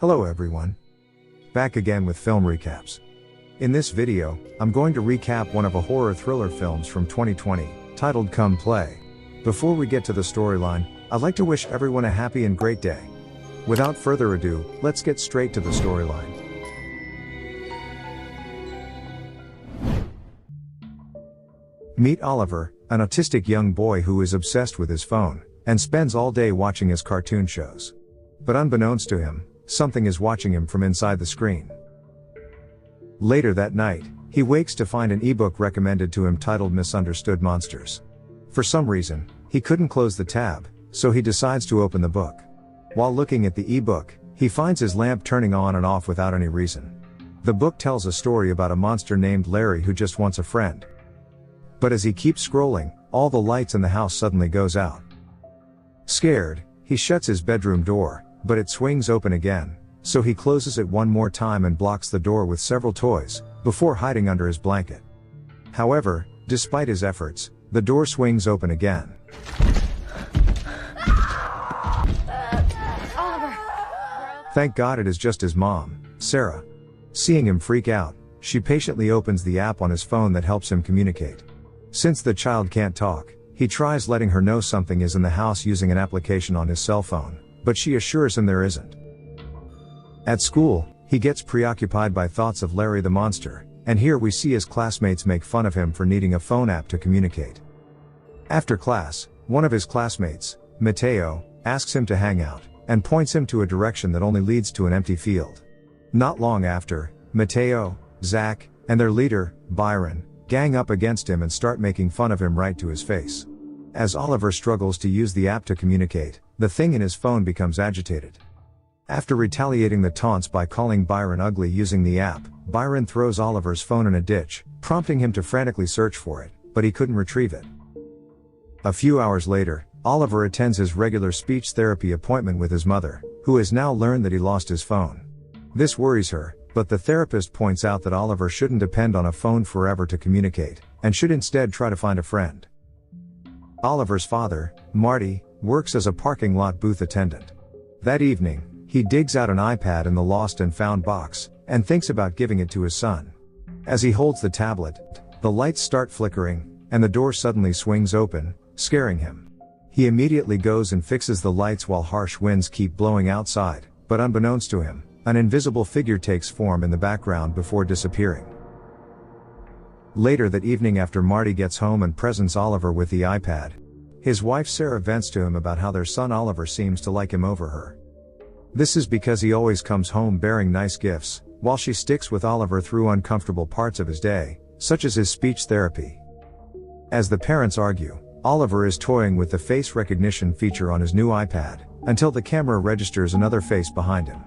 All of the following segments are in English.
Hello everyone. Back again with film recaps. In this video, I'm going to recap one of a horror thriller films from 2020, titled Come Play. Before we get to the storyline, I'd like to wish everyone a happy and great day. Without further ado, let's get straight to the storyline. Meet Oliver, an autistic young boy who is obsessed with his phone, and spends all day watching his cartoon shows. But unbeknownst to him, something is watching him from inside the screen. Later that night, he wakes to find an ebook recommended to him titled Misunderstood Monsters. For some reason, he couldn't close the tab, so he decides to open the book. While looking at the ebook, he finds his lamp turning on and off without any reason. The book tells a story about a monster named Larry who just wants a friend. But as he keeps scrolling, all the lights in the house suddenly goes out. Scared, he shuts his bedroom door, but it swings open again, so he closes it one more time and blocks the door with several toys, before hiding under his blanket. However, despite his efforts, the door swings open again. Oliver! Thank God it is just his mom, Sarah. Seeing him freak out, she patiently opens the app on his phone that helps him communicate. Since the child can't talk, he tries letting her know something is in the house using an application on his cell phone, but she assures him there isn't. At school, he gets preoccupied by thoughts of Larry the monster, and here we see his classmates make fun of him for needing a phone app to communicate. After class, one of his classmates, Mateo, asks him to hang out, and points him to a direction that only leads to an empty field. Not long after, Mateo, Zach, and their leader, Byron, gang up against him and start making fun of him right to his face. As Oliver struggles to use the app to communicate, the thing in his phone becomes agitated. After retaliating the taunts by calling Byron ugly using the app, Byron throws Oliver's phone in a ditch, prompting him to frantically search for it, but he couldn't retrieve it. A few hours later, Oliver attends his regular speech therapy appointment with his mother, who has now learned that he lost his phone. This worries her, but the therapist points out that Oliver shouldn't depend on a phone forever to communicate, and should instead try to find a friend. Oliver's father, Marty, works as a parking lot booth attendant. That evening, he digs out an iPad in the lost and found box, and thinks about giving it to his son. As he holds the tablet, the lights start flickering, and the door suddenly swings open, scaring him. He immediately goes and fixes the lights while harsh winds keep blowing outside, but unbeknownst to him, an invisible figure takes form in the background before disappearing. Later that evening, after Marty gets home and presents Oliver with the iPad, his wife Sarah vents to him about how their son Oliver seems to like him over her. This is because he always comes home bearing nice gifts, while she sticks with Oliver through uncomfortable parts of his day, such as his speech therapy. As the parents argue, Oliver is toying with the face recognition feature on his new iPad, until the camera registers another face behind him.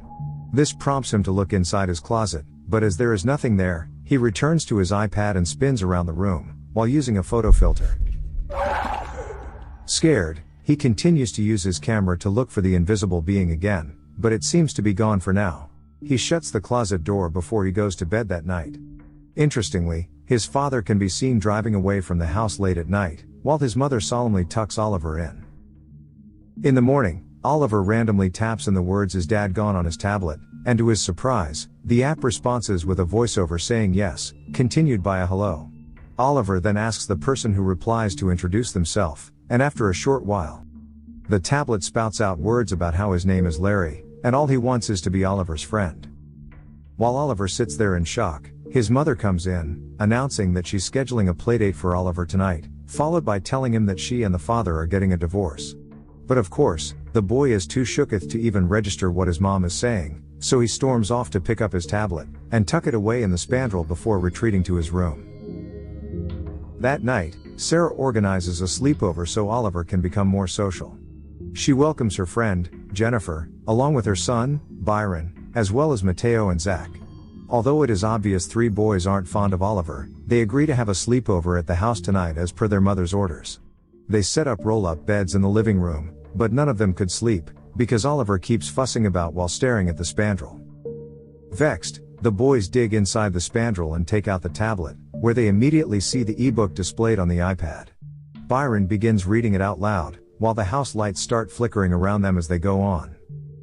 This prompts him to look inside his closet, but as there is nothing there, he returns to his iPad and spins around the room, while using a photo filter. Scared, he continues to use his camera to look for the invisible being again, but it seems to be gone for now. He shuts the closet door before he goes to bed that night. Interestingly, his father can be seen driving away from the house late at night, while his mother solemnly tucks Oliver in. In the morning, Oliver randomly taps in the words "Is Dad gone?" on his tablet, and to his surprise, the app responds with a voiceover saying yes, continued by a hello. Oliver then asks the person who replies to introduce themselves, and after a short while, the tablet spouts out words about how his name is Larry, and all he wants is to be Oliver's friend. While Oliver sits there in shock, his mother comes in, announcing that she's scheduling a playdate for Oliver tonight, followed by telling him that she and the father are getting a divorce. But of course, the boy is too shooketh to even register what his mom is saying, so he storms off to pick up his tablet, and tuck it away in the spandrel before retreating to his room. That night, Sarah organizes a sleepover so Oliver can become more social. She welcomes her friend, Jennifer, along with her son, Byron, as well as Mateo and Zach. Although it is obvious three boys aren't fond of Oliver, they agree to have a sleepover at the house tonight as per their mother's orders. They set up roll-up beds in the living room, but none of them could sleep, because Oliver keeps fussing about while staring at the spandrel. Vexed, the boys dig inside the spandrel and take out the tablet, where they immediately see the ebook displayed on the iPad. Byron begins reading it out loud, while the house lights start flickering around them as they go on.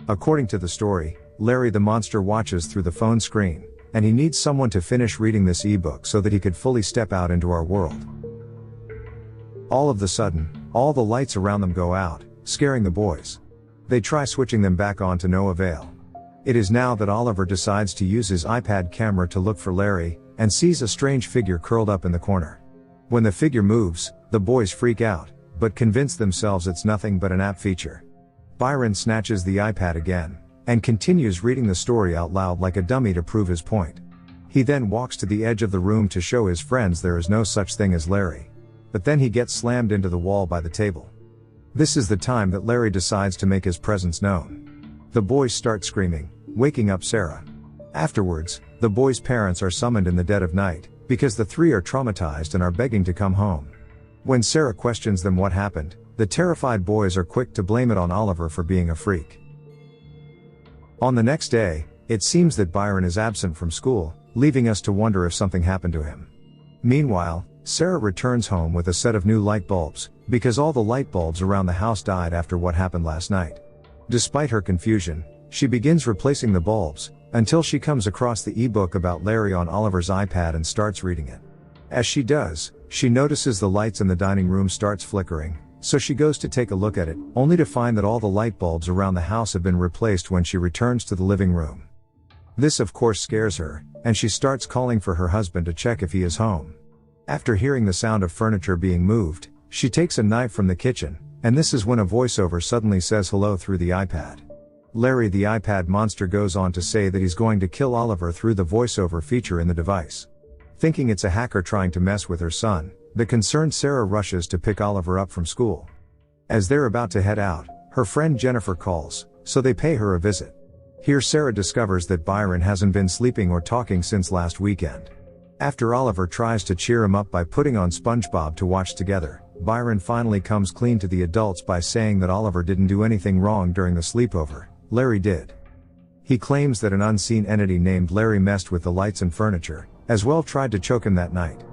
According to the story, Larry the monster watches through the phone screen, and he needs someone to finish reading this ebook so that he could fully step out into our world. All of the sudden, all the lights around them go out, scaring the boys. They try switching them back on to no avail. It is now that Oliver decides to use his iPad camera to look for Larry, and sees a strange figure curled up in the corner. When the figure moves, the boys freak out, but convince themselves it's nothing but an app feature. Byron snatches the iPad again, and continues reading the story out loud like a dummy to prove his point. He then walks to the edge of the room to show his friends there is no such thing as Larry. But then he gets slammed into the wall by the table. This is the time that Larry decides to make his presence known. The boys start screaming, waking up Sarah. Afterwards, the boys' parents are summoned in the dead of night, because the three are traumatized and are begging to come home. When Sarah questions them what happened, the terrified boys are quick to blame it on Oliver for being a freak. On the next day, it seems that Byron is absent from school, leaving us to wonder if something happened to him. Meanwhile, Sarah returns home with a set of new light bulbs, because all the light bulbs around the house died after what happened last night. Despite her confusion, she begins replacing the bulbs, until she comes across the ebook about Larry on Oliver's iPad and starts reading it. As she does, she notices the lights in the dining room starts flickering, so she goes to take a look at it, only to find that all the light bulbs around the house have been replaced when she returns to the living room. This of course scares her, and she starts calling for her husband to check if he is home. After hearing the sound of furniture being moved, she takes a knife from the kitchen, and this is when a voiceover suddenly says hello through the iPad. Larry the iPad monster goes on to say that he's going to kill Oliver through the voiceover feature in the device. Thinking it's a hacker trying to mess with her son, the concerned Sarah rushes to pick Oliver up from school. As they're about to head out, her friend Jennifer calls, so they pay her a visit. Here Sarah discovers that Byron hasn't been sleeping or talking since last weekend. After Oliver tries to cheer him up by putting on SpongeBob to watch together, Byron finally comes clean to the adults by saying that Oliver didn't do anything wrong during the sleepover, Larry did. He claims that an unseen entity named Larry messed with the lights and furniture, as well tried to choke him that night.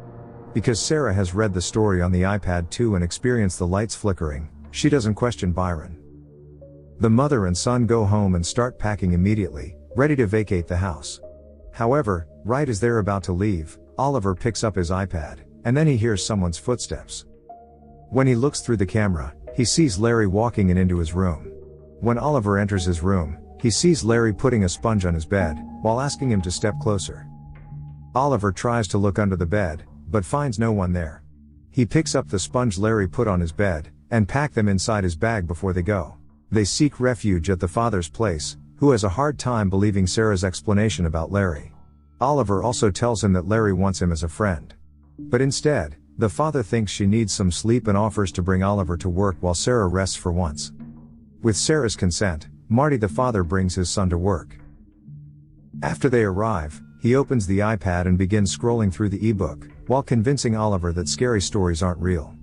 Because Sarah has read the story on the iPad too and experienced the lights flickering, she doesn't question Byron. The mother and son go home and start packing immediately, ready to vacate the house. However, right as they're about to leave, Oliver picks up his iPad, and then he hears someone's footsteps. When he looks through the camera, he sees Larry walking into his room. When Oliver enters his room, he sees Larry putting a sponge on his bed, while asking him to step closer. Oliver tries to look under the bed, but finds no one there. He picks up the sponge Larry put on his bed, and pack them inside his bag before they go. They seek refuge at the father's place, who has a hard time believing Sarah's explanation about Larry. Oliver also tells him that Larry wants him as a friend. But instead, the father thinks she needs some sleep and offers to bring Oliver to work while Sarah rests for once. With Sarah's consent, Marty the father brings his son to work. After they arrive, he opens the iPad and begins scrolling through the ebook, while convincing Oliver that scary stories aren't real.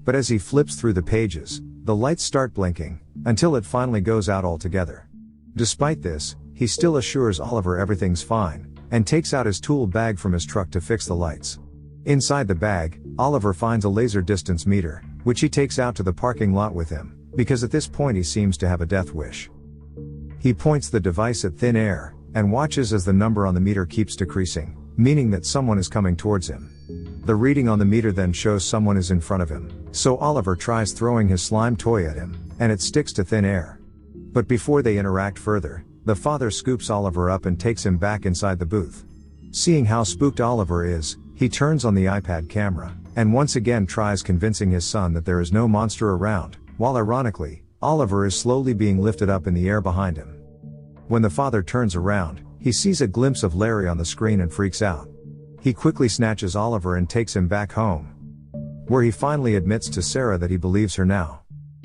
But as he flips through the pages, the lights start blinking, until it finally goes out altogether. Despite this, he still assures Oliver everything's fine, and takes out his tool bag from his truck to fix the lights. Inside the bag, Oliver finds a laser distance meter, which he takes out to the parking lot with him, because at this point he seems to have a death wish. He points the device at thin air, and watches as the number on the meter keeps decreasing, meaning that someone is coming towards him. The reading on the meter then shows someone is in front of him, so Oliver tries throwing his slime toy at him, and it sticks to thin air. But before they interact further, the father scoops Oliver up and takes him back inside the booth. Seeing how spooked Oliver is, he turns on the iPad camera, and once again tries convincing his son that there is no monster around, while ironically, Oliver is slowly being lifted up in the air behind him. When the father turns around, he sees a glimpse of Larry on the screen and freaks out. He quickly snatches Oliver and takes him back home, where he finally admits to Sarah that he believes her now.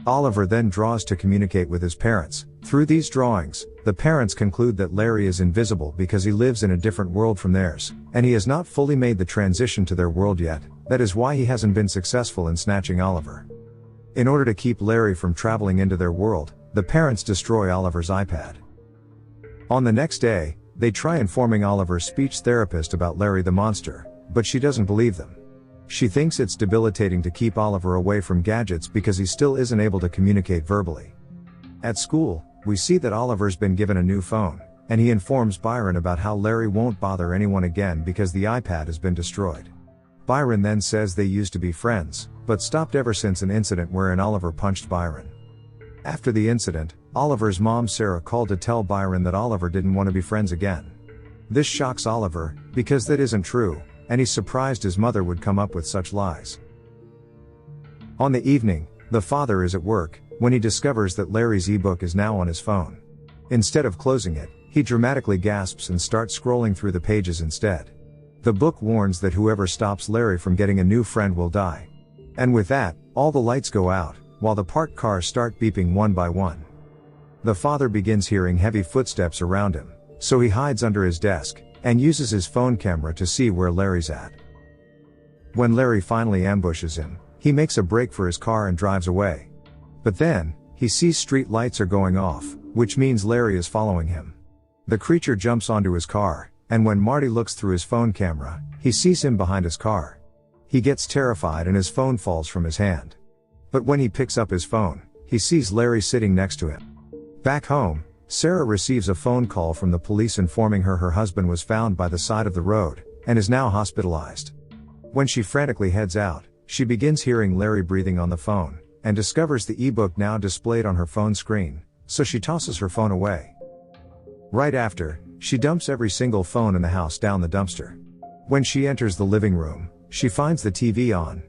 Oliver then draws to communicate with his parents. Through these drawings, the parents conclude that Larry is invisible because he lives in a different world from theirs, and he has not fully made the transition to their world yet. That is why he hasn't been successful in snatching Oliver. In order to keep Larry from traveling into their world, the parents destroy Oliver's iPad. On the next day, they try informing Oliver's speech therapist about Larry the monster, but she doesn't believe them. She thinks it's debilitating to keep Oliver away from gadgets because he still isn't able to communicate verbally. At school, we see that Oliver's been given a new phone, and he informs Byron about how Larry won't bother anyone again because the iPad has been destroyed. Byron then says they used to be friends, but stopped ever since an incident wherein Oliver punched Byron. After the incident, Oliver's mom Sarah called to tell Byron that Oliver didn't want to be friends again. This shocks Oliver, because that isn't true, and he's surprised his mother would come up with such lies. On the evening, the father is at work, when he discovers that Larry's ebook is now on his phone. Instead of closing it, he dramatically gasps and starts scrolling through the pages instead. The book warns that whoever stops Larry from getting a new friend will die. And with that, all the lights go out, while the parked cars start beeping one by one. The father begins hearing heavy footsteps around him, so he hides under his desk, and uses his phone camera to see where Larry's at. When Larry finally ambushes him, he makes a break for his car and drives away. But then, he sees street lights are going off, which means Larry is following him. The creature jumps onto his car, and when Marty looks through his phone camera, he sees him behind his car. He gets terrified and his phone falls from his hand. But when he picks up his phone, he sees Larry sitting next to him. Back home, Sarah receives a phone call from the police informing her husband was found by the side of the road, and is now hospitalized. When she frantically heads out, she begins hearing Larry breathing on the phone, and discovers the ebook now displayed on her phone screen, so she tosses her phone away. Right after, she dumps every single phone in the house down the dumpster. When she enters the living room, she finds the TV on.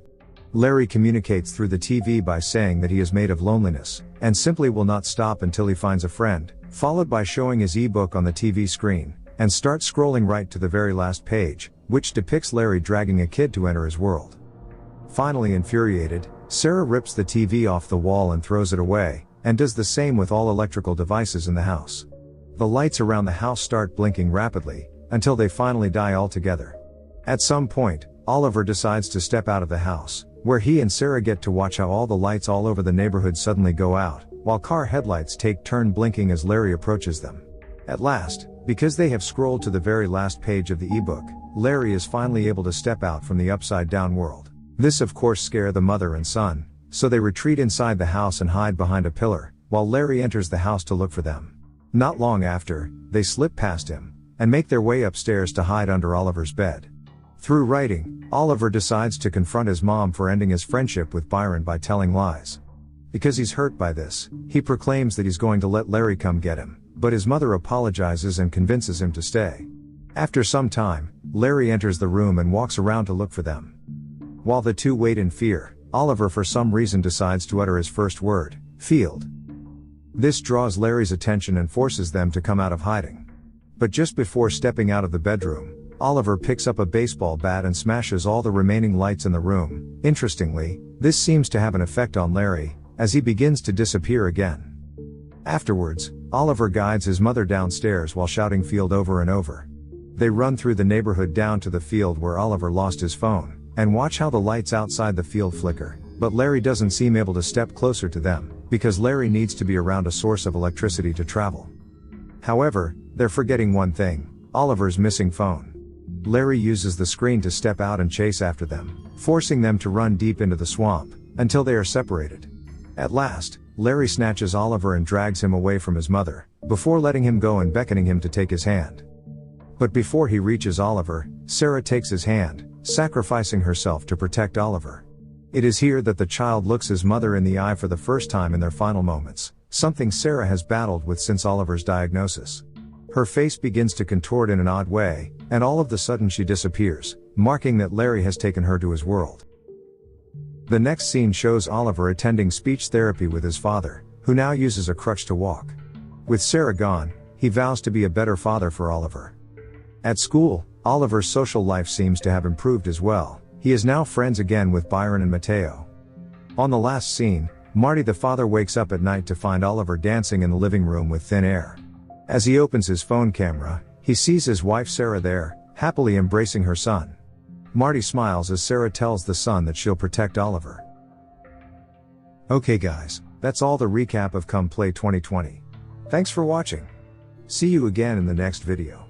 Larry communicates through the TV by saying that he is made of loneliness, and simply will not stop until he finds a friend, followed by showing his ebook on the TV screen, and starts scrolling right to the very last page, which depicts Larry dragging a kid to enter his world. Finally infuriated, Sarah rips the TV off the wall and throws it away, and does the same with all electrical devices in the house. The lights around the house start blinking rapidly, until they finally die altogether. At some point, Oliver decides to step out of the house, where he and Sarah get to watch how all the lights all over the neighborhood suddenly go out, while car headlights take turn blinking as Larry approaches them. At last, because they have scrolled to the very last page of the ebook, Larry is finally able to step out from the upside-down world. This of course scares the mother and son, so they retreat inside the house and hide behind a pillar, while Larry enters the house to look for them. Not long after, they slip past him, and make their way upstairs to hide under Oliver's bed. Through writing, Oliver decides to confront his mom for ending his friendship with Byron by telling lies. Because he's hurt by this, he proclaims that he's going to let Larry come get him, but his mother apologizes and convinces him to stay. After some time, Larry enters the room and walks around to look for them. While the two wait in fear, Oliver for some reason decides to utter his first word, field. This draws Larry's attention and forces them to come out of hiding. But just before stepping out of the bedroom, Oliver picks up a baseball bat and smashes all the remaining lights in the room. Interestingly, this seems to have an effect on Larry, as he begins to disappear again. Afterwards, Oliver guides his mother downstairs while shouting field over and over. They run through the neighborhood down to the field where Oliver lost his phone, and watch how the lights outside the field flicker, but Larry doesn't seem able to step closer to them, because Larry needs to be around a source of electricity to travel. However, they're forgetting one thing, Oliver's missing phone. Larry uses the screen to step out and chase after them, forcing them to run deep into the swamp, until they are separated. At last, Larry snatches Oliver and drags him away from his mother, before letting him go and beckoning him to take his hand. But before he reaches Oliver, Sarah takes his hand, sacrificing herself to protect Oliver. It is here that the child looks his mother in the eye for the first time in their final moments, something Sarah has battled with since Oliver's diagnosis. Her face begins to contort in an odd way, and all of the sudden she disappears, marking that Larry has taken her to his world. The next scene shows Oliver attending speech therapy with his father, who now uses a crutch to walk. With Sarah gone, he vows to be a better father for Oliver. At school, Oliver's social life seems to have improved as well. He is now friends again with Byron and Mateo. On the last scene, Marty the father wakes up at night to find Oliver dancing in the living room with thin air. As he opens his phone camera, he sees his wife Sarah there, happily embracing her son. Marty smiles as Sarah tells the son that she'll protect Oliver. Okay guys, that's all the recap of Come Play 2020. Thanks for watching. See you again in the next video.